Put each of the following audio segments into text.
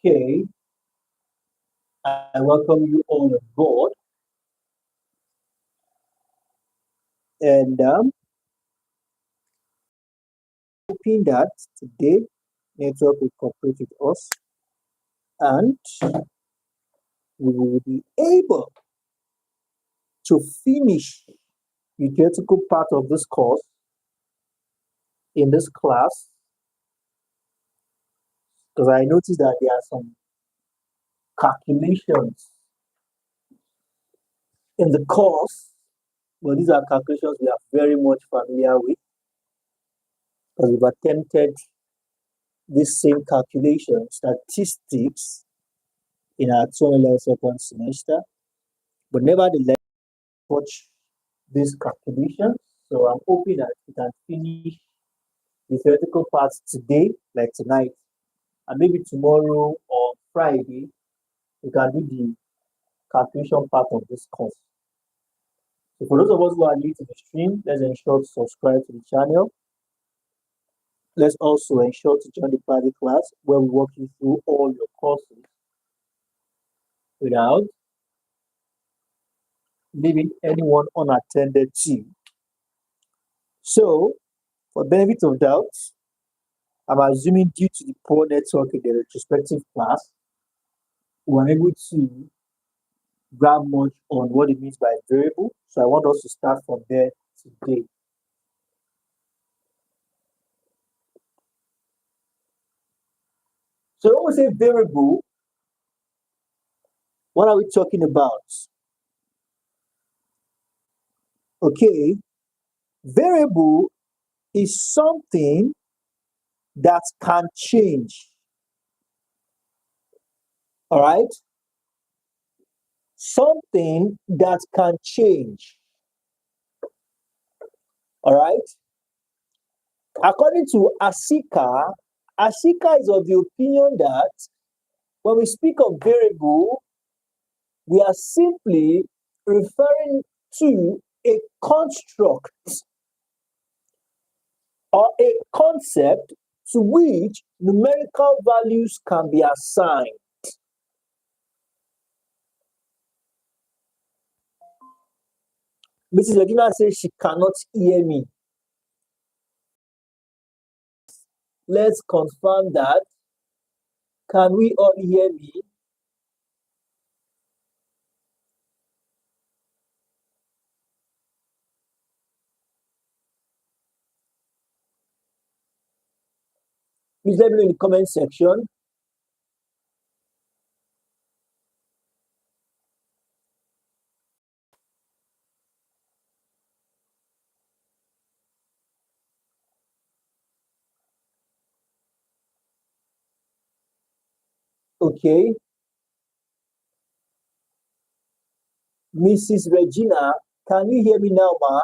Okay, I welcome you all on board, and hoping that today network will cooperate with us, and we will be able to finish the theoretical part of this course in this class, because I noticed that there are some calculations in the course, but these are calculations we are very much familiar with, because we've attempted this same calculation, statistics, in our 2 semester, but nevertheless, watch this calculation. So I'm hoping that we can finish the theoretical parts today, like tonight, and maybe tomorrow or Friday, we can do the calculation part of this course. So for those of us who are new to the stream, let's ensure to subscribe to the channel. Let's also ensure to join the private class where we walk you through all your courses without leaving anyone unattended to. So, for benefit of doubt, I'm assuming due to the poor network in the retrospective class, we were able to grab much on what it means by variable. So I want us to start from there today. So when we say variable, what are we talking about? Okay, variable is something that can change. All right? Something that can change. All right? According to Asika is of the opinion that when we speak of variable, we are simply referring to a construct or a concept to which numerical values can be assigned. Mrs. Regina says she cannot hear me. Let's confirm that. Can we all hear me? Please let me know in the comment section. Okay. Mrs. Regina, can you hear me now, ma?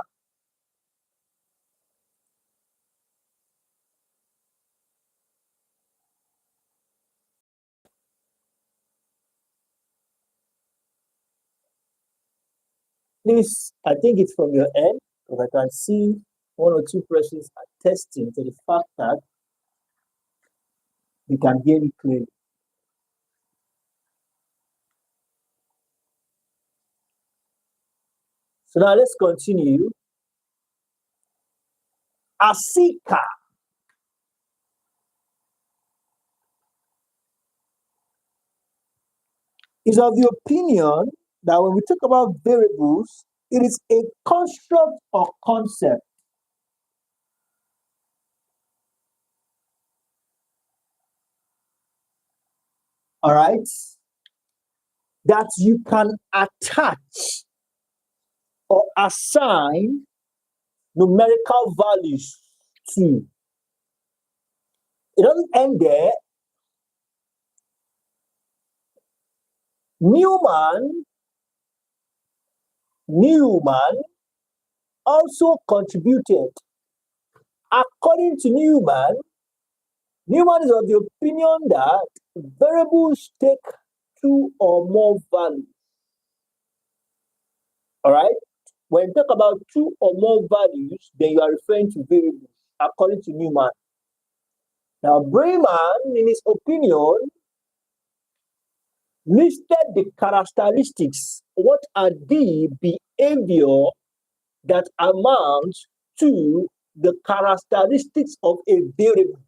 Please, I think it's from your end, because I can see one or two persons attesting to the fact that we can hear me clearly. So now let's continue. Asika is of the opinion that when we talk about variables, it is a construct or concept. All right, that you can attach or assign numerical values to. It doesn't end there. Newman also contributed. According to Newman is of the opinion that variables take two or more values. All right? When you talk about two or more values, then you are referring to variables, according to Newman. Now, Brayman, in his opinion, listed the characteristics. What are the behavior that amount to the characteristics of a variable?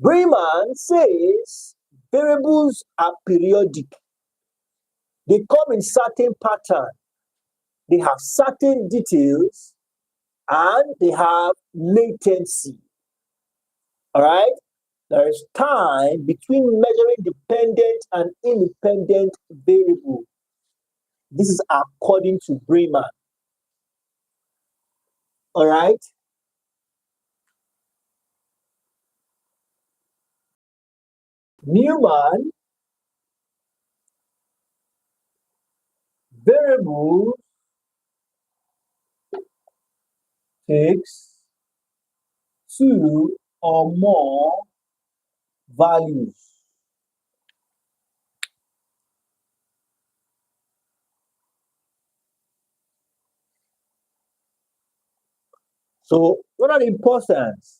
Breman says variables are periodic. They come in certain pattern. They have certain details and they have latency. All right? There is time between measuring dependent and independent variable. This is according to Breman. All right? Newman, variable takes two or more values. So, what are the importance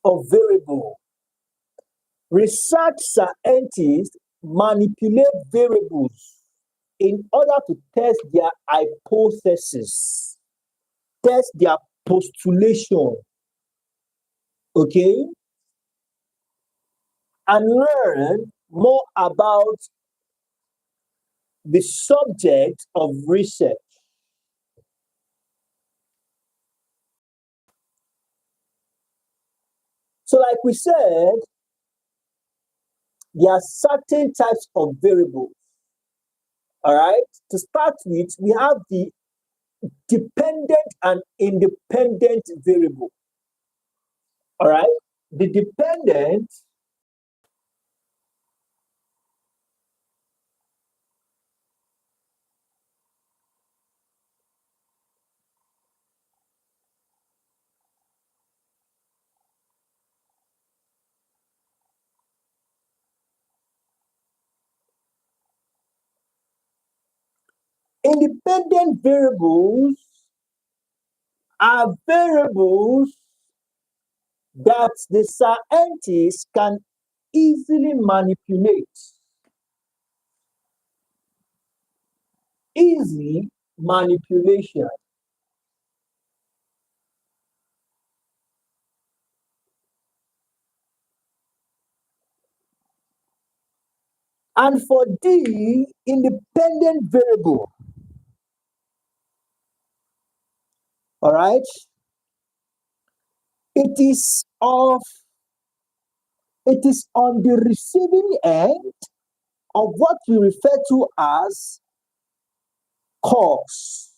of variable? Research scientists manipulate variables in order to test their hypothesis, test their postulation, okay, and learn more about the subject of research. So, like we said, there are certain types of variables. All right. To start with, we have the dependent and independent variable. All right. The dependent independent variables are variables that the scientists can easily manipulate. Easy manipulation. And for the independent variable, all right, it is of it is on the receiving end of what we refer to as cause.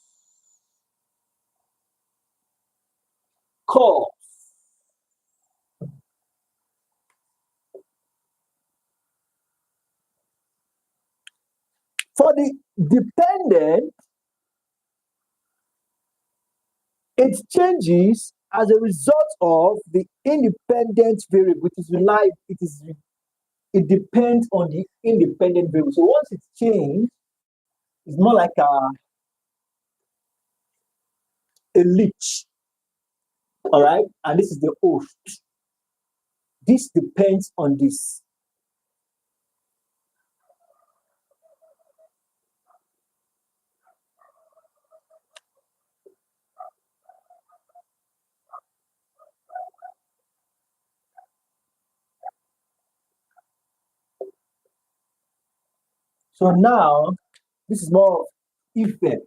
Cause. For the dependent, it changes as a result of the independent variable. It depends on the independent variable. So once it's changed, it's more like a leech. All right, and this is the host. This depends on this. So now, this is more of effect.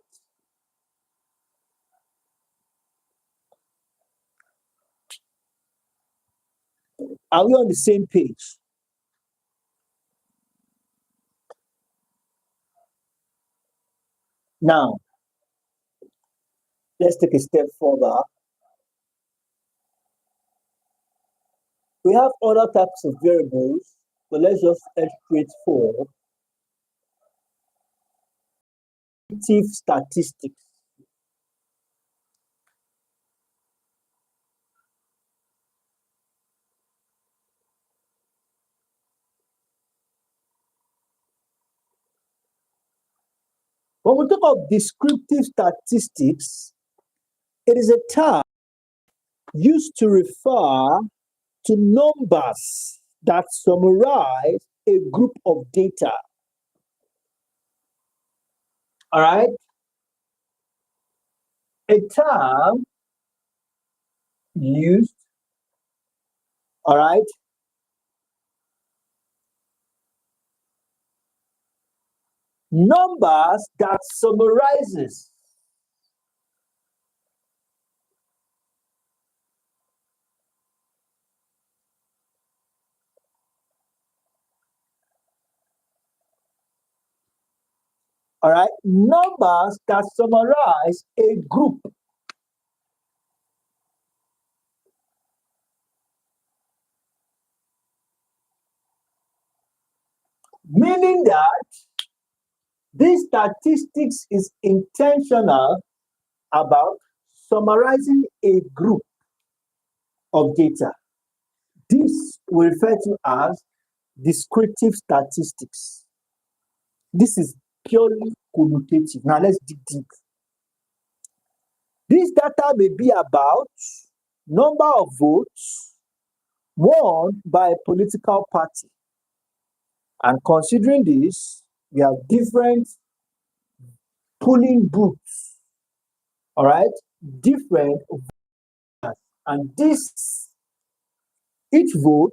Are we on the same page? Now, let's take a step further. We have other types of variables, but let's just head straight for predictive statistics. When we talk of descriptive statistics, it is a term used to refer to numbers that summarize a group of data. All right? A term used, all right, numbers that summarizes, all right, numbers that summarize a group. Meaning that this statistics is intentional about summarizing a group of data. This we refer to as descriptive statistics. This is purely connotative. Now let's dig deep. This data may be about number of votes won by a political party. And considering this, we have different polling booths, all right, different voters. And this, each vote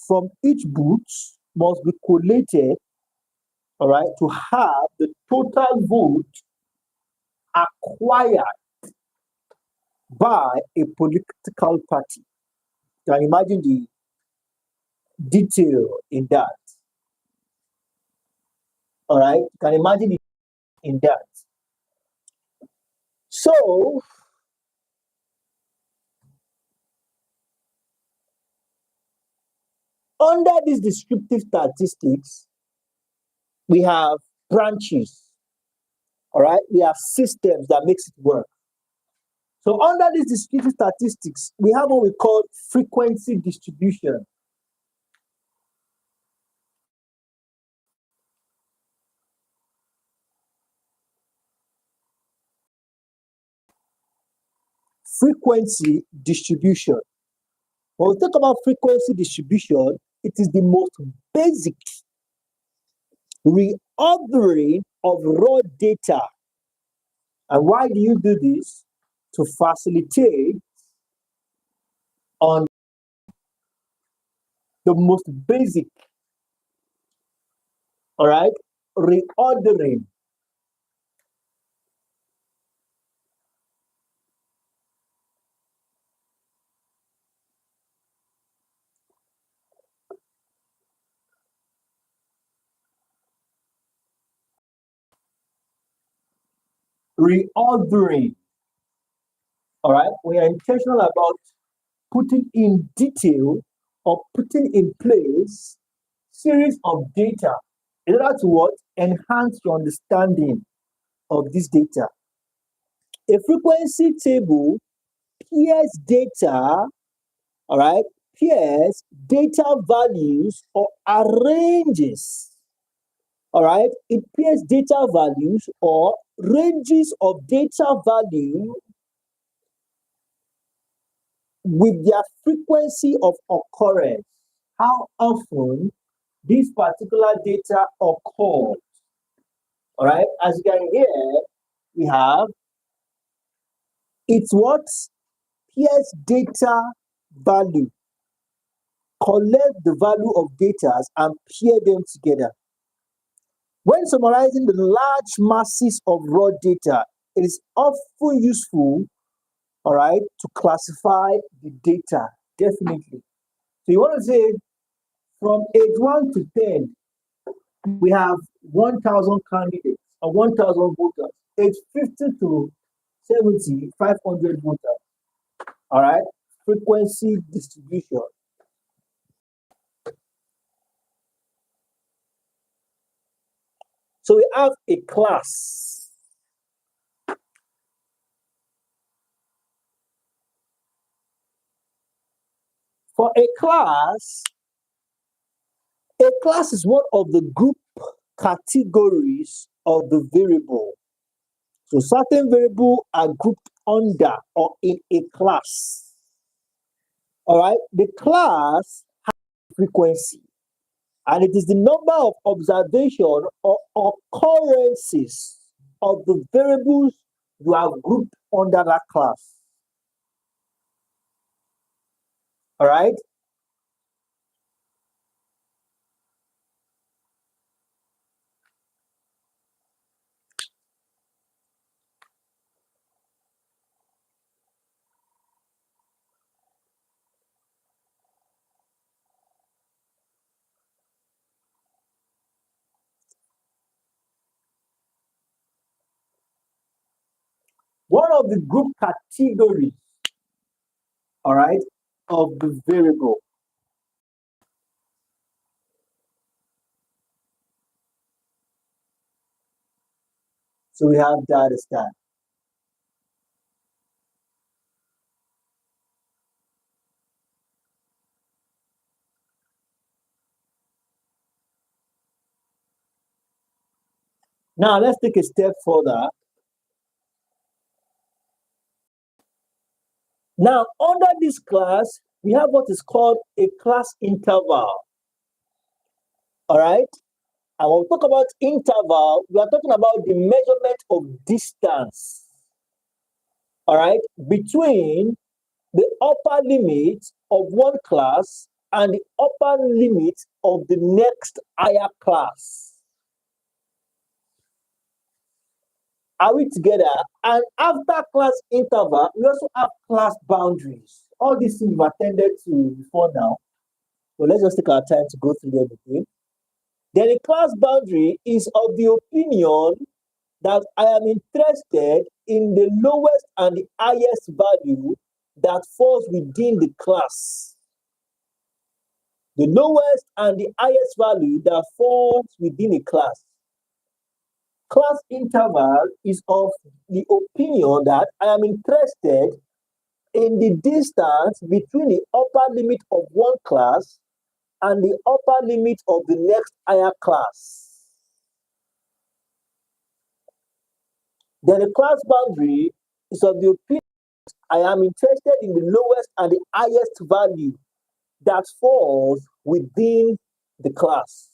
from each booth must be collated, all right, to have the total vote acquired by a political party. You can imagine the detail in that. All right, you can imagine it in that. So, under these descriptive statistics, we have branches. All right, we have systems that makes it work. So under these descriptive statistics, we have what we call frequency distribution. Frequency distribution. When we talk about frequency distribution, it is the most basic reordering of raw data. And why do you do this? To facilitate on the most basic, all right, reordering. Reordering. All right, we are intentional about putting in detail or putting in place series of data in order to what? Enhance your understanding of this data. A frequency table pairs data, all right, pairs data values or arranges, all right, it pairs data values or ranges of data value with their frequency of occurrence. How often this particular data occurs. All right, as you can hear, we have it's what pairs data value, collect the value of data and pair them together. When summarizing the large masses of raw data, it is often useful, all right, to classify the data, definitely. So you want to say from age 1 to 10, we have 1,000 candidates or 1,000 voters. Age 50 to 70, 500 voters. All right, frequency distribution. So we have a class. For a class is one of the group categories of the variable. So certain variables are grouped under or in a class. All right, the class has frequency, and it is the number of observation or occurrences of the variables you have grouped under that class. All right. One of the group categories, all right, of the variable. So we have data stat. Now let's take a step further. Now under this class, we have what is called a class interval. All right. And when we talk about interval, we are talking about the measurement of distance, all right, between the upper limit of one class and the upper limit of the next higher class. Are we together? And after class interval, we also have class boundaries. All these things we've attended to before now. So let's just take our time to go through them again. Then a class boundary is of the opinion that I am interested in the lowest and the highest value that falls within the class. The lowest and the highest value that falls within a class. Class interval is of the opinion that I am interested in the distance between the upper limit of one class and the upper limit of the next higher class. Then the class boundary is of the opinion I am interested in the lowest and the highest value that falls within the class.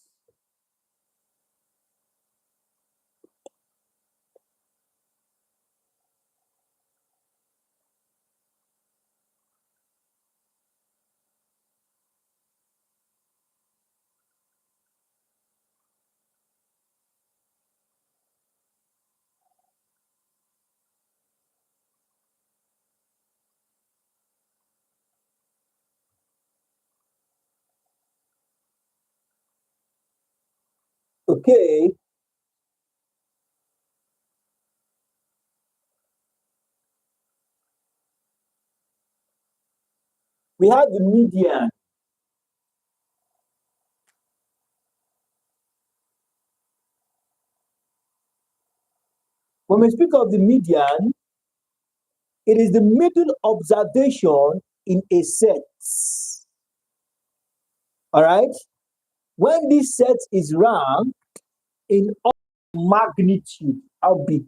Okay. We have the median. When we speak of the median, it is the middle observation in a set. All right. When this set is ranked in magnitude, how big?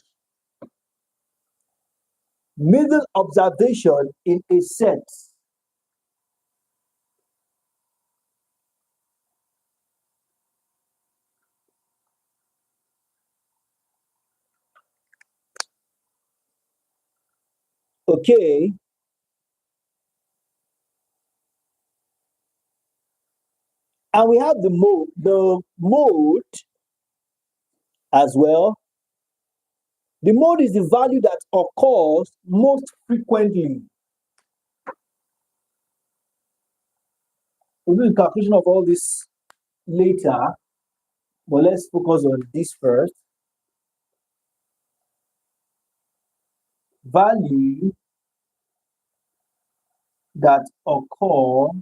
Middle observation in a set. Okay. And we have the mode as well. The mode is the value that occurs most frequently. We'll do the calculation of all this later, but let's focus on this first. Value that occur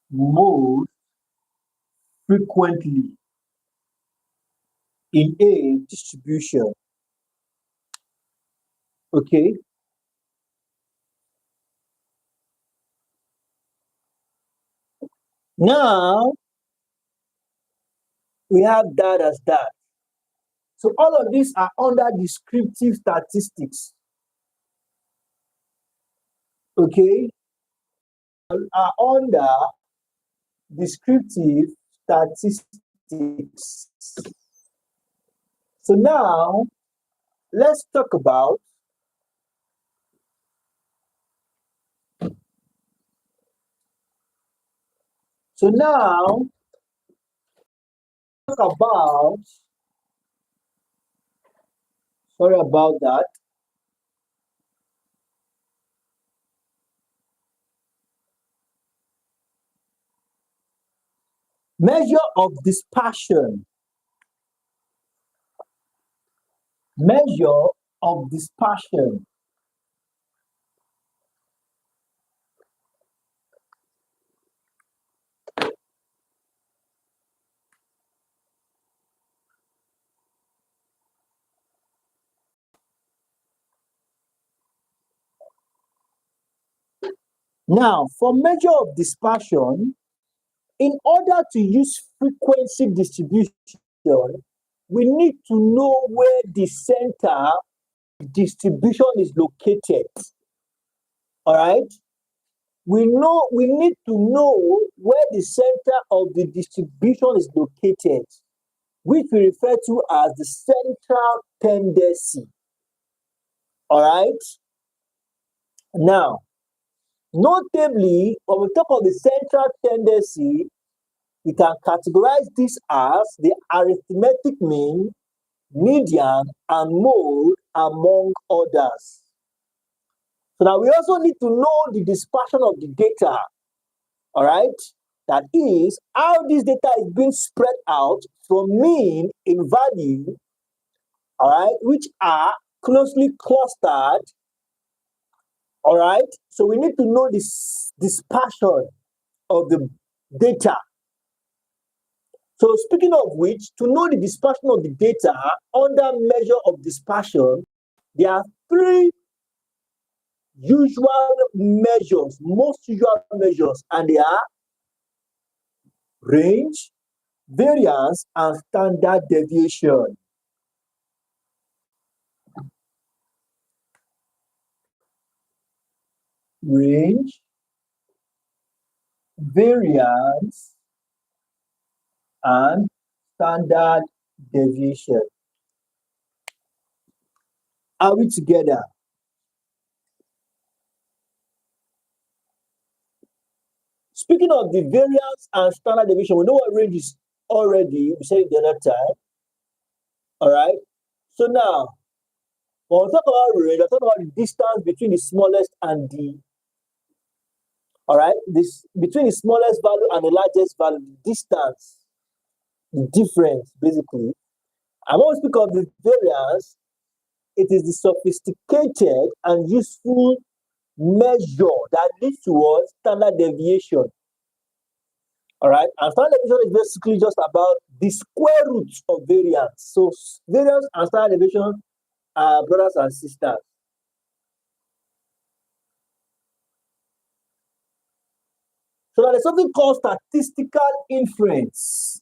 most frequently in a distribution. Okay. Now we have that as that. So all of these are under descriptive statistics. okay, are under descriptive statistics. So now let's talk about so now talk about sorry about that. Measure of dispersion. Measure of dispersion. Now, for measure of dispersion, in order to use frequency distribution, we need to know where the center distribution is located. All right? We need to know where the center of the distribution is located, which we refer to as the central tendency. All right? Now, notably, when we talk of the central tendency, we can categorize this as the arithmetic mean, median, and mode, among others. So now we also need to know the dispersion of the data, all right? That is how this data is being spread out from mean in value, all right, which are closely clustered, all right? So we need to know this dispersion of the data. So speaking of which, to know the dispersion of the data under measure of dispersion, there are three usual measures, most usual measures, and they are range, variance, and standard deviation. Range, variance, and standard deviation. Are we together? Speaking of the variance and standard deviation, we know what range is already. We said it the other time. All right. So now, when we talk about range, we talk about the distance between the smallest and the, all right, this between the smallest value and the largest value, the distance, the difference, basically. And when we speak of the variance, it is the sophisticated and useful measure that leads towards standard deviation. All right, and standard deviation is basically just about the square root of variance. So variance and standard deviation are brothers and sisters. So now there's something called statistical inference.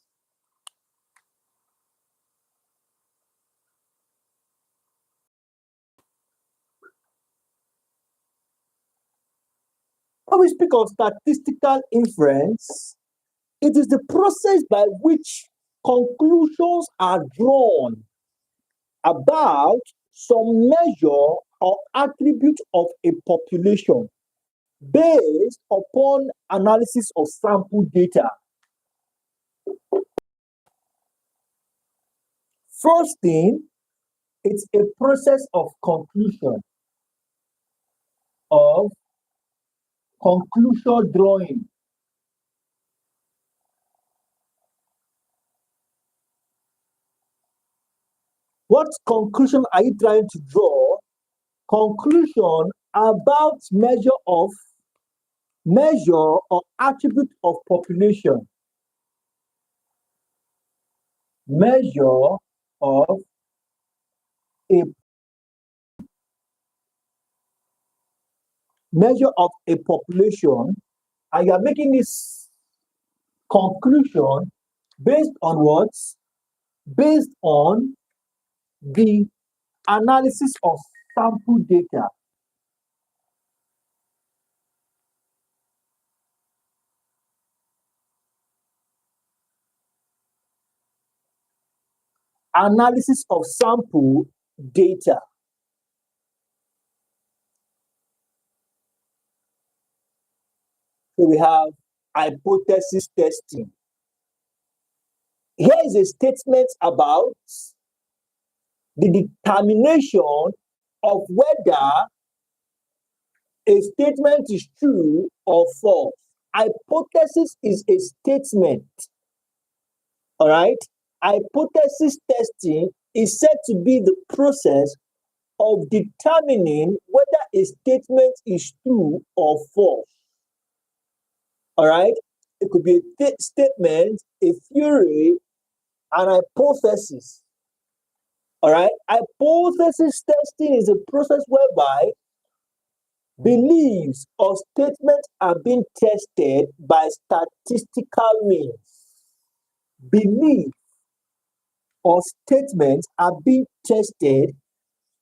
When we speak of statistical inference, it is the process by which conclusions are drawn about some measure or attribute of a population based upon analysis of sample data. First thing, it's a process of conclusion drawing. What conclusion are you trying to draw? Conclusion about measure or attribute of population. Measure of a population, and you are making this conclusion based on what? Based on the analysis of sample data. analysis of sample data. So we have hypothesis testing. Here is a statement about the determination of whether a statement is true or false. Hypothesis is a statement. All right? Hypothesis testing is said to be the process of determining whether a statement is true or false. All right? It could be a statement, a theory, an hypothesis. All right? Hypothesis testing is a process whereby beliefs or statements are being tested by statistical means. Beliefs or statements are being tested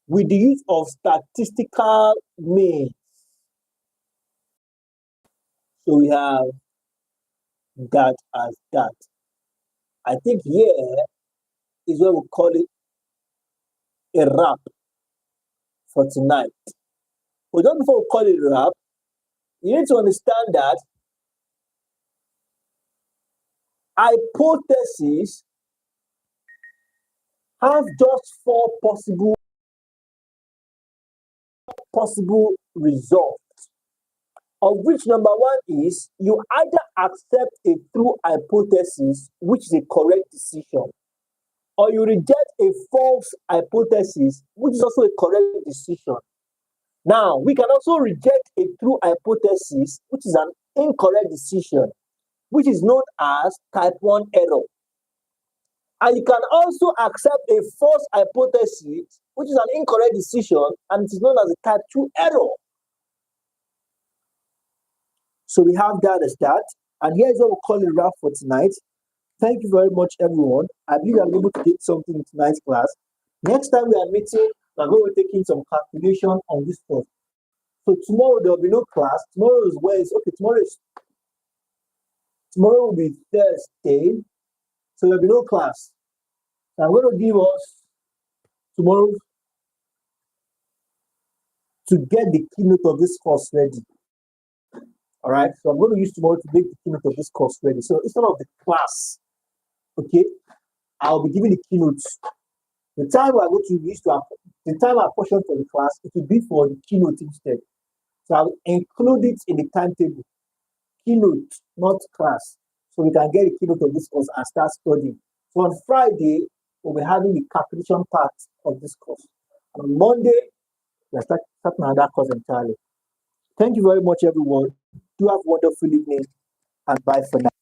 with the use of statistical means. So we have that as that. I think here is what we call it a wrap for tonight. But just before we call it a wrap, you need to understand that hypotheses have just four possible results, of which number one is you either accept a true hypothesis, which is a correct decision, or you reject a false hypothesis, which is also a correct decision. Now, we can also reject a true hypothesis, which is an incorrect decision, which is known as type 1 error. And you can also accept a false hypothesis, which is an incorrect decision, and it is known as a type 2 error. So we have that as that. And here's what we'll call it wrap for tonight. Thank you very much, everyone. I believe I'm able to get something in tonight's class. Next time we are meeting, we're going to be taking some calculation on this course. So tomorrow there will be no class. Tomorrow is Wednesday. Okay, tomorrow will be Thursday. So there will be no class. So I'm going to give us tomorrow to get the keynote of this course ready. All right. So I'm going to use tomorrow to make the keynote of this course ready. So instead of the class, okay, I'll be giving the keynotes. The time we're going to use the time I portion for the class, it will be for the keynote instead. So I'll include it in the timetable. Keynote, not class. So we can get the keynote of this course and start studying. So on Friday, we'll be having the calculation part of this course. And on Monday, we'll start another course entirely. Thank you very much, everyone. Do have a wonderful evening, and bye for now.